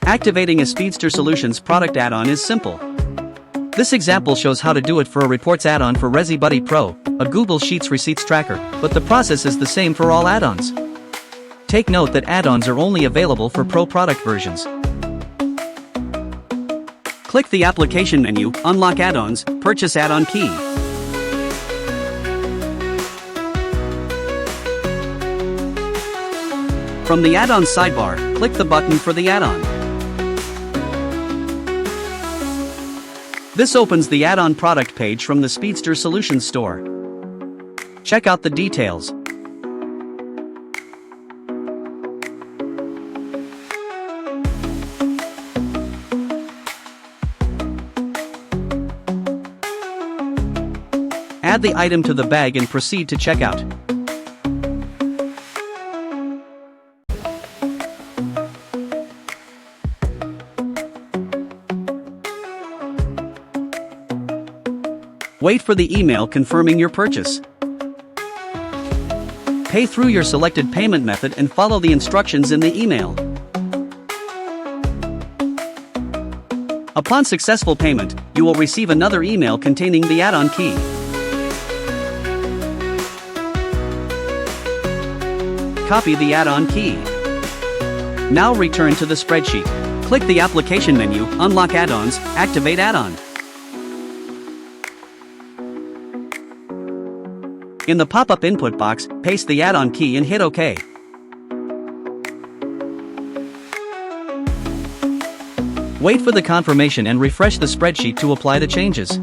Activating a Speedster Solutions product add-on is simple. This example shows how to do it for a reports add-on for ResiBuddy Pro, a Google Sheets receipts tracker, but the process is the same for all add-ons. Take note that add-ons are only available for Pro product versions. Click the application menu, unlock add-ons, purchase add-on key. From the add-ons sidebar, click the button for the add-on. This opens the add-on product page from the Speedster Solutions store. Check out the details. Add the item to the bag and proceed to checkout. Wait for the email confirming your purchase. Pay through your selected payment method and follow the instructions in the email. Upon successful payment, you will receive another email containing the add-on key. Copy the add-on key. Now return to the spreadsheet. Click the application menu, unlock add-ons, activate add-on. In the pop-up input box, paste the add-on key and hit OK. Wait for the confirmation and refresh the spreadsheet to apply the changes.